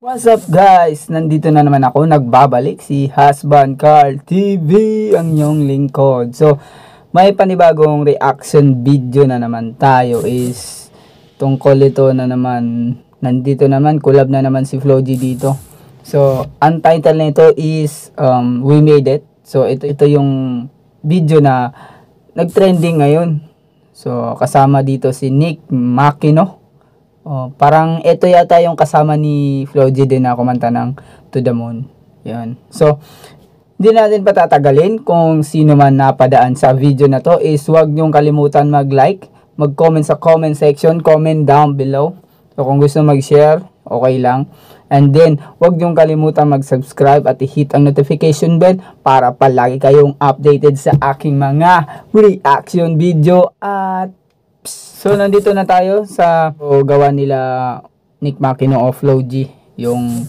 What's up guys? Nandito na naman ako, nagbabalik si Husband Carl TV, ang inyong lingkod. So, may panibagong reaction video na naman tayo is tungkol ito na naman, nandito naman, collab na naman si Flo G dito. So, ang title nito is We Made It. So, ito yung video na nagtrending ngayon. So, kasama dito si Nick Makino. Oh, parang ito yata yung kasama ni Flo G din na kumanta ng To The Moon. Yan. So, hindi natin patatagalin. Kung sino man napadaan sa video na to is huwag niyong kalimutan mag-like, mag-comment sa comment section, comment down below. So, kung gusto mag-share, okay lang. And then, huwag niyong kalimutan mag-subscribe at i-hit ang notification bell para palagi kayong updated sa aking mga reaction video. At so, nandito na tayo sa gawa nila Nick Makino o Flo G, yung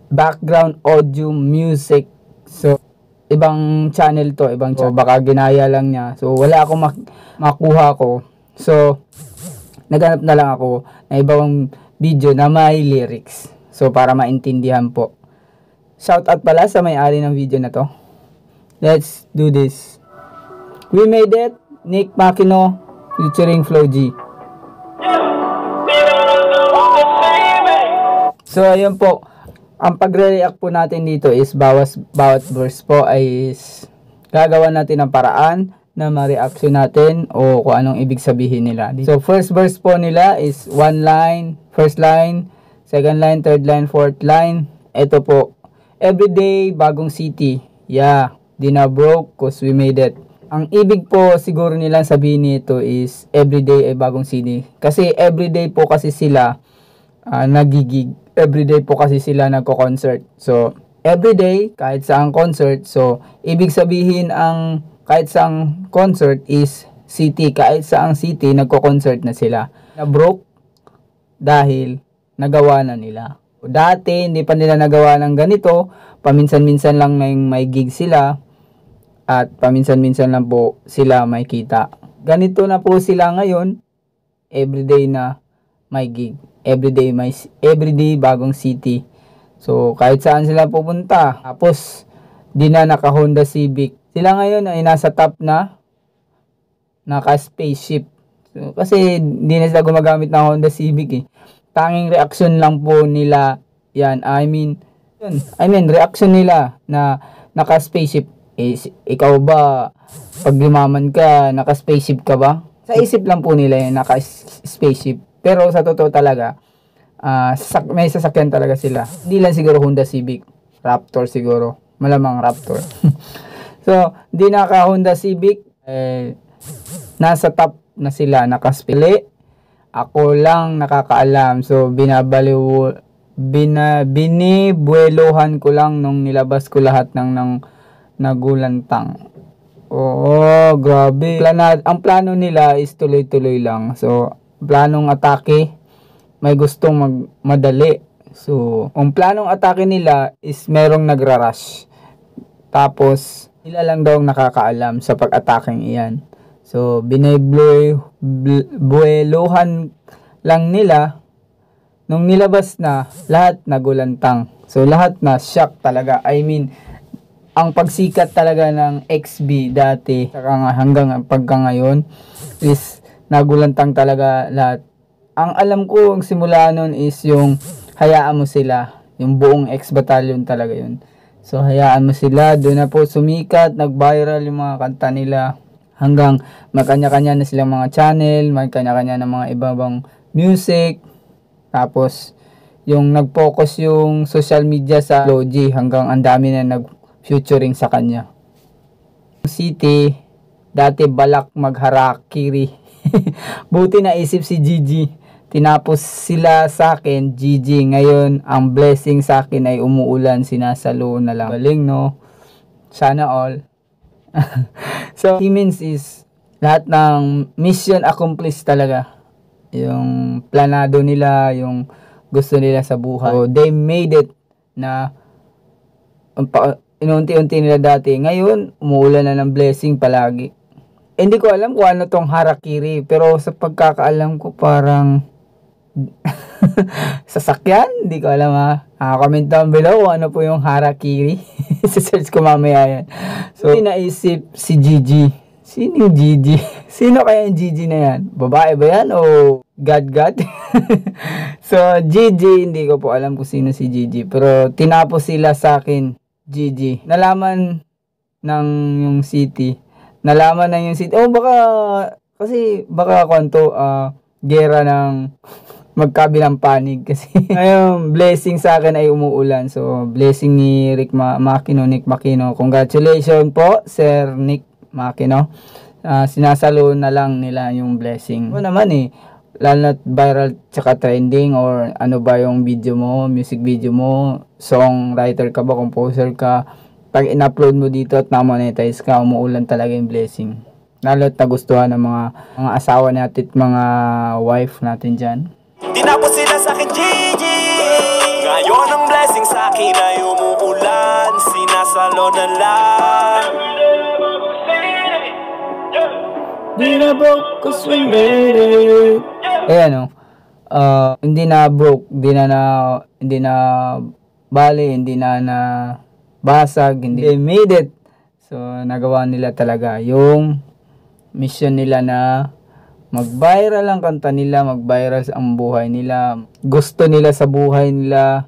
background audio music. So, ibang channel to, ibang channel. So, baka ginaya lang niya. So, wala akong makuha ko. So, naghanap na lang ako na ibang video na may lyrics. So, para maintindihan po. Shout out pala sa may-ari ng video na to. Let's do this. We Made It, Nick Makino featuring Flo G. So, ayun po. Ang pagre-react po natin dito is bawat verse po ay gagawa natin ng paraan na ma-reaction natin o kung anong ibig sabihin nila. So, first verse po nila is one line, first line, second line, third line, fourth line. Ito po. Everyday, bagong city. Yeah, di na broke cause we made it. Ang ibig po siguro nilang sabihin nito is everyday ay bagong city. Kasi everyday po kasi sila nagigig. Everyday po kasi sila nagko-concert. So, everyday, kahit saang concert. So, ibig sabihin ang kahit saang concert is city. Kahit saang city, nagko-concert na sila. Na-broke dahil nagawa na nila. Dati, hindi pa nila nagawa ng ganito. Paminsan-minsan lang may gig sila. At paminsan-minsan lang po sila may kita. Ganito na po sila ngayon. Everyday na may gig. Everyday bagong city. So, kahit saan sila pupunta. Tapos, di na naka Honda Civic. Sila ngayon ay nasa top na. Naka spaceship. So, kasi di na sila gumagamit ng Honda Civic eh. Tanging reaction lang po nila yan. I mean reaction nila na naka spaceship. Ikaw ba, pag lumaman ka, naka-spaceship ka ba? Sa isip lang po nila yun, naka-spaceship. Pero sa totoo talaga, may sasakyan talaga sila. Hindi lang siguro Honda Civic. Raptor siguro. Malamang Raptor. So, di naka-Honda Civic. Nasa top na sila, naka-spaceship. Ako lang nakakaalam. So, binibuelohan ko lang nung nilabas ko lahat ng nagulantang. Oo, grabe. Ang plano nila is tuloy-tuloy lang. So, planong atake, may gustong madali. So, ang planong atake nila is merong nagra-rush. Tapos, sila lang daw nakakaalam sa pag-ataking iyan. So, binibuelohan lang nila. Nung nilabas na, lahat nagulantang. So, lahat na shock talaga. I mean, ang pagsikat talaga ng XB dati hanggang pagka ngayon is nagulantang talaga lahat. Ang alam ko, ang simula nun is yung hayaan mo sila. Yung buong X-Battalion talaga yun. So, hayaan mo sila. Doon na po sumikat, nag-viral yung mga kanta nila. Hanggang may kanya-kanya na silang mga channel, may kanya-kanya na mga ibang music. Tapos, yung nag-focus yung social media sa Flo G hanggang ang dami na featuring sa kanya. City, dati balak magharakiri. Buti naisip si Gigi. Tinapos sila sa akin, Gigi. Ngayon, ang blessing sa akin ay umuulan, sinasalo na lang. Galing, no? Sana all. So, he means is lahat ng mission accomplished talaga. Yung planado nila, yung gusto nila sa buhay. So, they made it na inunti-unti nila dati. Ngayon, umuulan na ng blessing palagi. Hindi ko alam kung ano tong harakiri. Pero sa pagkakaalam ko parang sasakyan? Hindi ko alam ha. Comment down below kung ano po yung harakiri. Search ko mamaya yan. So, naisip si Gigi. Sino yung Gigi? Sino kaya yung Gigi na yan? Babae ba yan o God? So, Gigi, hindi ko po alam kung sino si Gigi. Pero tinapos sila sa akin, Gigi. Nalaman ng yung city. Nalaman ng yung city. Oh, baka kwanto, gera ng magkabilang panig kasi ngayon blessing sa akin ay umuulan. So blessing ni Nick Makino. Congratulations po Sir Nick Makino. Sinasalo na lang nila yung blessing. Ano naman lalo na viral tsaka trending or ano ba yung video mo, music video mo, songwriter ka ba, composer ka, pag in-upload mo dito at na-monetize ka, umuulan talaga yung blessing. Lalo at nagustuhan ng mga asawa natin at mga wife natin dyan. Tinapos sila sa akin, Gigi. Ngayon ang blessing sa akin ay umuulan. Sinasalo na lang. Di na broke cause we made it. Ayan hindi na broke, hindi na bali, hindi na basag, hindi made it. So nagawa nila talaga yung mission nila na mag-viral ang kanta nila, mag-viral ang buhay nila. Gusto nila sa buhay nila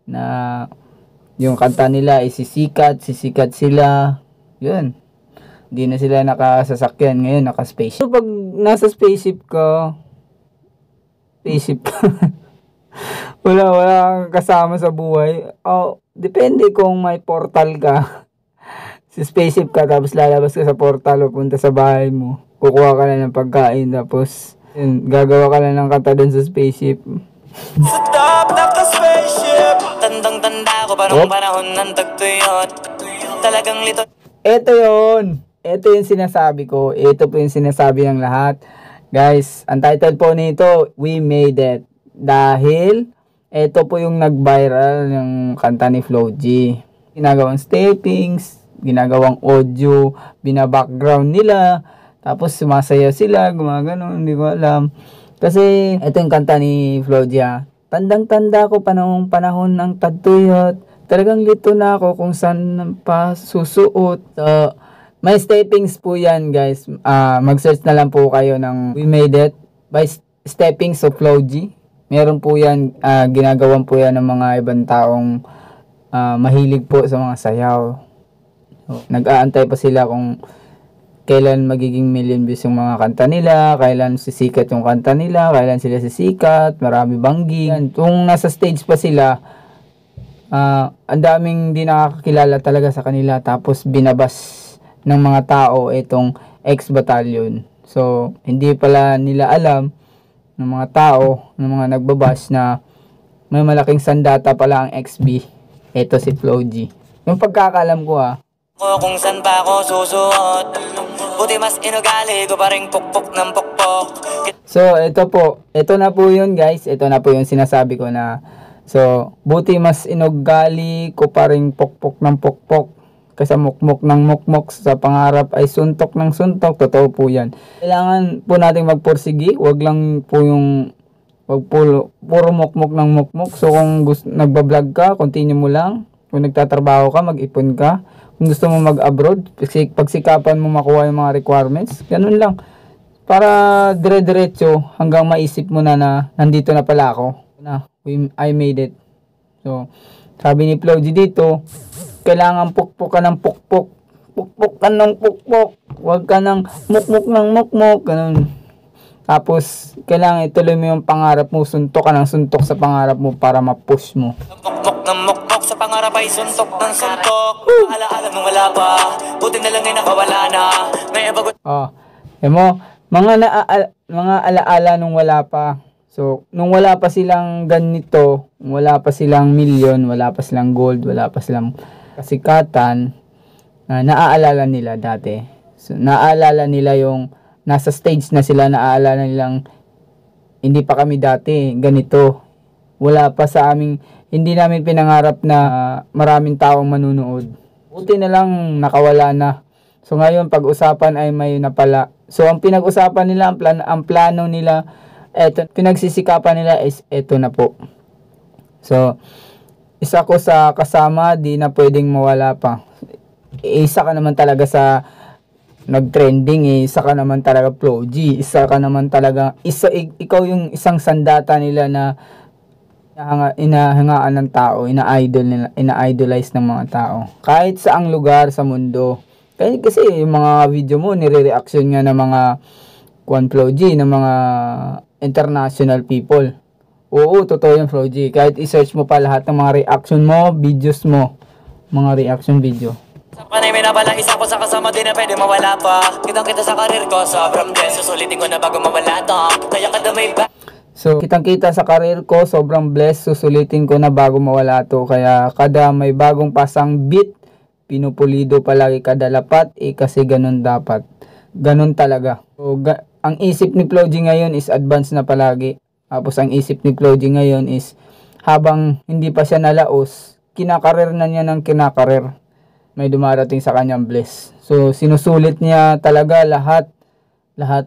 na yung kanta nila sisikat sila. Yun. Hindi na sila nakasasakyan, ngayon naka-spaceship. So pag nasa spaceship ka, wala kang kasama sa buhay. Depende kung may portal ka. Sa spaceship ka tapos lalabas ka sa portal o punta sa bahay mo. Kukuha ka na ng pagkain tapos gagawa ka na ng kanta dun sa spaceship. Sa top ng spaceship, tandang-tanda ko parang panahon ng tagtuyot. Talagang lito. Ito yung sinasabi ko. Ito po yung sinasabi ng lahat. Guys, ang title po nito, We Made It. Dahil ito po yung nag-viral ng kanta ni Flo G. Ginagawang steppings, ginagawang audio, bina-background nila. Tapos sumasayaw sila, gumagano, hindi ko alam. Kasi ito yung kanta ni Flo G. Tandang-tanda ko panahon ng tagtuyot. Talagang lito na ako kung saan pa susuot. So, may steppings po yan guys. Mag-search na lang po kayo ng We Made It by Steppings of Flo G. Meron po yan, ginagawan po yan ng mga ibang taong mahilig po sa mga sayaw. So, nag-aantay pa sila kung kailan magiging million views yung mga kanta nila, kailan sisikat yung kanta nila, kailan sila sisikat, marami banggi. Kung nasa stage pa sila, ang daming di nakakilala talaga sa kanila, tapos binabas ng mga tao itong ex-battalion. So, hindi pala nila alam ng mga tao, ng mga nagbabas na may malaking sandata pala ang XB. Ito si Flo G. Yung pagkakalam ko kung saan pa ako susuot. Buti mas inugali ko pa rin pukpok ng pukpok. So, ito na po yun guys. Ito na po yung sinasabi ko na buti mas inugali ko pa rin pukpok ng pukpok kaysa mukmok ng mukmok, sa pangarap ay suntok ng suntok. Totoo po yan. Kailangan po natin magpursigi. Wag lang po yung puro mukmok ng mukmok. So kung nagbablog ka, continue mo lang. Kung nagtatrabaho ka, mag-ipon ka. Kung gusto mo mag-abroad, pagsikapan mo makuha yung mga requirements. Ganun lang. Para dire-diretso hanggang maisip mo na nandito na pala ako. I made it. So, sabi ni Flo G dito, kailangan pukpok ka ng pukpok. Pukpok ka ng pukpok. Huwag ka ng mukmok ng mukmok. Ganun. Tapos, kailangan ituloy mo yung pangarap mo. Suntok ka ng suntok sa pangarap mo para ma-push mo. Mukmok ng mukmok sa pangarap ay suntok ng suntok. Alaala nung wala pa. Buti na lang ay nakawala na. Ngayon bago. Mga alaala nung wala pa. So, nung wala pa silang ganito, wala pa silang milyon, wala pa silang gold, wala pa silang kasikatan, naaalala nila dati. So, naaalala nila yung nasa stage na sila, naaalala nilang hindi pa kami dati ganito. Wala pa sa aming, hindi namin pinangarap na maraming taong manunood. Buti na lang nakawala na. So, ngayon pag-usapan ay may napala. So, ang pinag-usapan nila, ang plano nila, eto, pinagsisikapan nila is eto na po. So, isa ko sa kasama, di na pwedeng mawala pa. Isa ka naman talaga sa nag-trending eh. Isa ka naman talaga Flo G. Isa ka naman talaga, ikaw yung isang sandata nila na inahangaan ng tao, ina-idol nila, ina-idolize ng mga tao. Kahit saang lugar sa mundo. Kasi yung mga video mo, nire-reaction nga ng mga Flo G, ng mga international people. Oo, totoo yung Flo G. Kahit i-search mo pa lahat ng mga reaction mo, videos mo, mga reaction video. Sa panay may nabalang isa ko sa kasama di na pwede mawala pa. Kitang kita sa karir ko, sobrang blessed. Susulitin ko na bago mawala to. Kaya kada may So, kitang-kita sa karir ko, sobrang blessed. Susulitin ko na bago mawala to. Kaya kada may bagong pasang beat, pinupulido palagi kada lapat. Kasi ganun dapat. Ganun talaga. So, ang isip ni Flo G ngayon is advance na palagi. Tapos ang isip ni Flo G ngayon is habang hindi pa siya nalaos, kinakarir na niya ng kinakarir. May dumarating sa kanyang bless. So, sinusulit niya talaga lahat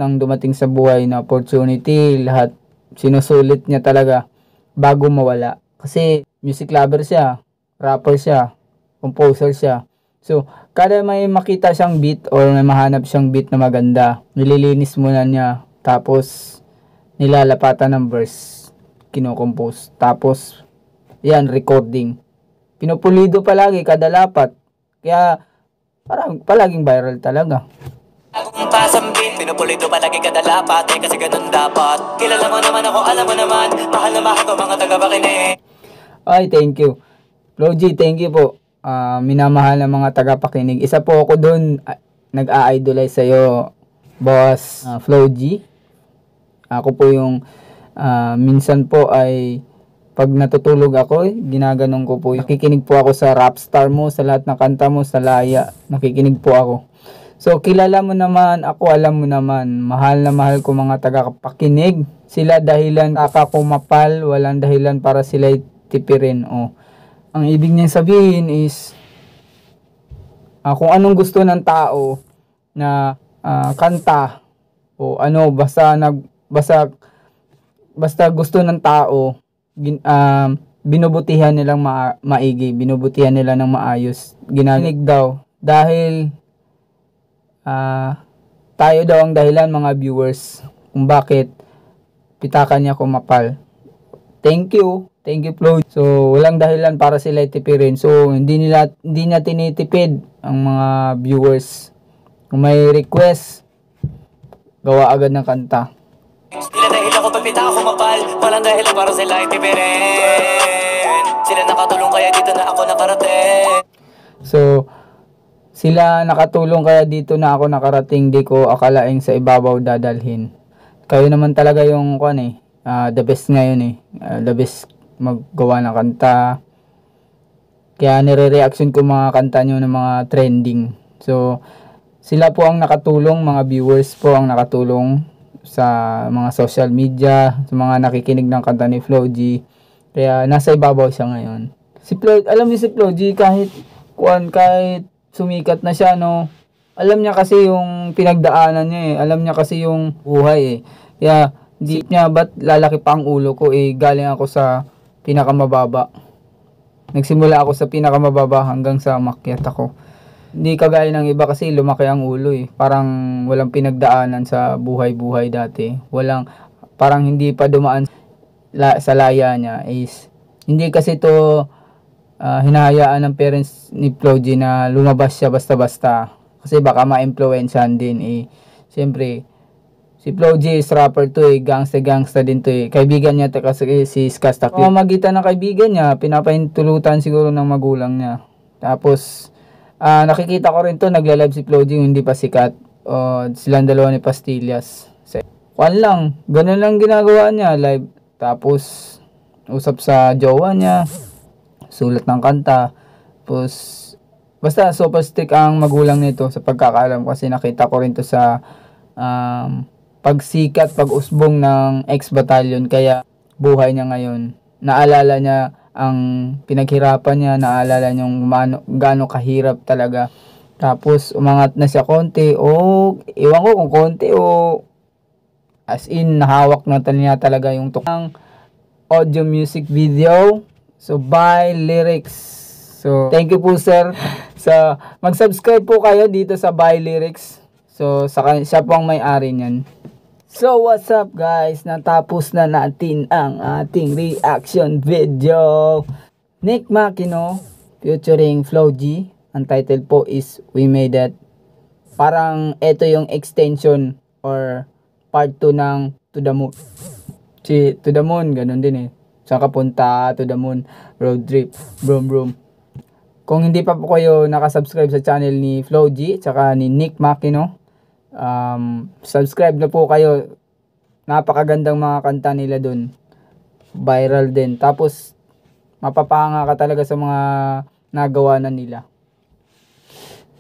ng dumating sa buhay na opportunity, lahat sinusulit niya talaga bago mawala. Kasi music lover siya, rapper siya, composer siya. So, kada may makita siyang beat or may mahanap siyang beat na maganda, nililinis muna niya. Tapos, nilalapatan ng verse, kinocompose. Tapos, yan, recording. Pinupulido palagi kada lapat. Kaya, parang palaging viral talaga. Bagong pasambit, pinupulito palagi kada lapat. Kasi ganun dapat. Kilala mo naman ako, alam mo naman. Mahal na mahal ko mga taga-pakinig. Ay, thank you. Flo G, thank you po. Minamahal ng mga tagapakinig. Isa po ako doon, nag-a-idolize sa'yo, boss Flo G. Ako po yung minsan po ay pag natutulog ako, ginaganon ko po. Nakikinig po ako sa rap star mo, sa lahat ng kanta mo, sa laya. Nakikinig po ako. So, kilala mo naman, ako alam mo naman, mahal na mahal ko mga tagapakinig. Sila dahilan kakakumapal, walang dahilan para sila tipirin. Ang ibig niyang sabihin is, kung anong gusto ng tao na kanta, o ano, basta gusto ng tao, binubutihan nilang maigi, binubutihan nila ng maayos. Ginaginig daw dahil tayo daw ang dahilan, mga viewers, kung bakit pitakan niya kumapal. Thank you Flo. So walang dahilan para sila itipirin. So hindi niya tinitipid ang mga viewers. Kung may request, gawa agad ng kanta. Sila dahil ako pagpita ako mapal. Walang dahil para sila itipirin. Sila nakatulong kaya dito na ako nakarating. So, sila nakatulong kaya dito na ako nakarating. Di ko akalaing sa ibabaw dadalhin. Kayo naman talaga yung the best ngayon the best maggawa ng kanta. Kaya nire-reaction ko mga kanta nyo ng mga trending. So, sila po ang nakatulong, mga viewers po ang nakatulong sa mga social media, sa mga nakikinig ng kanta ni Flo G. Kaya nasa ibabaw siya ngayon. Alam niyo si Flo G, kahit sumikat na siya, no, alam niya kasi yung pinagdaanan niya alam niya kasi yung buhay Kaya di niya, ba't lalaki pa ang ulo ko galing ako sa pinakamababa. Nagsimula ako sa pinakamababa hanggang sa makyat ako. Hindi kagaya ng iba kasi lumaki ang ulo Parang walang pinagdaanan sa buhay-buhay dati. Parang hindi pa dumaan sa laya niya hindi kasi to hinahayaan ng parents ni Flo G na lumabas siya basta-basta. Kasi baka ma-influensyahan din Siyempre, si Flo G is rapper to gangsta din to Kaibigan niya kasi si Skasta. Magitan ng kaibigan niya, pinapahintulutan siguro ng magulang niya. Tapos, nakikita ko rin to, nagla-live si Flo G, hindi pa sikat. Silang dalawa ni Pastillas. Ganun lang ginagawa niya, live. Tapos, usap sa jowa niya, sulat ng kanta. Tapos, basta super strict ang magulang nito sa pagkakaalam kasi nakita ko rin to sa pagsikat, pag-usbong ng ex-battalion. Kaya, buhay niya ngayon. Naalala niya ang pinaghirapan niya, naalala niya gaano kahirap talaga. Tapos umangat na siya konti iwan ko kung konti as in nahawak na niya talaga yung audio music video. So, by Lyrics. So, thank you po, sir. So, mag-subscribe po kayo dito sa By Lyrics. So, siya po ang may-ari niyan. So, what's up guys? Natapos na natin ang ating reaction video. Nick Makino featuring Flo G. Ang title po is We Made It. Parang ito yung extension or part 2 ng To The Moon. Si To The Moon, ganun din eh. Saan ka punta? To The Moon. Road trip. Brum brum. Kung hindi pa po kayo nakasubscribe sa channel ni Flo G tsaka ni Nick Makino, subscribe na po kayo. Napakagandang mga kanta nila dun. Viral din. Tapos mapapahanga ka talaga sa mga nagawa na nila.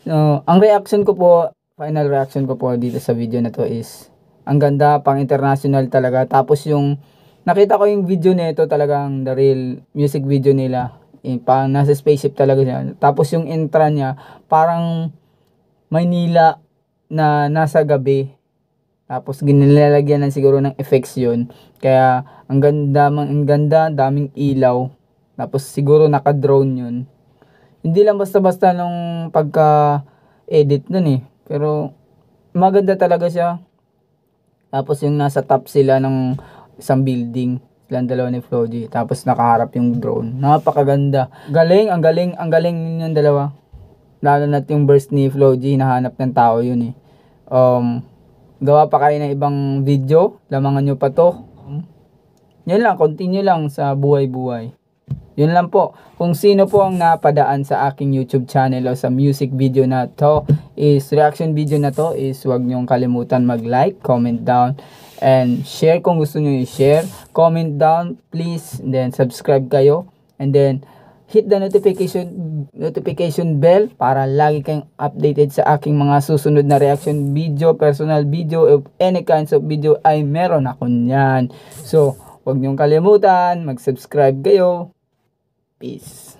So, ang reaction ko po, final reaction ko po dito sa video na to is ang ganda, pang international talaga. Tapos yung nakita ko yung video nito, talagang the real music video nila. Pang nasa spaceship talaga siya. Tapos yung intro niya parang Maynila na nasa gabi. Tapos ginilalagyan ng siguro ng effects yun. Kaya ang ganda, daming ilaw. Tapos siguro naka-drone yun. Hindi lang basta-basta nung pagka-edit nun eh. Pero maganda talaga siya. Tapos yung nasa top sila ng isang building. Silang dalawa ni Flo G. Tapos nakaharap yung drone. Napakaganda. Ang galing ninyong dalawa. Lalo na yung burst ni Flo G. Nahanap ng tao yun eh. Gawa pa kayo ng ibang video. Lamangan nyo pa to. Yun lang. Continue lang sa buhay-buhay. Yun lang po. Kung sino po ang napadaan sa aking YouTube channel o sa music video na to is reaction video na to is huwag nyong kalimutan mag-like, comment down, and share kung gusto nyo i-share. Comment down please, and then subscribe kayo, and then hit the notification bell para lagi kayong updated sa aking mga susunod na reaction video, personal video, of any kinds of video ay meron ako nyan. So, huwag nyong kalimutan, mag-subscribe kayo. Peace.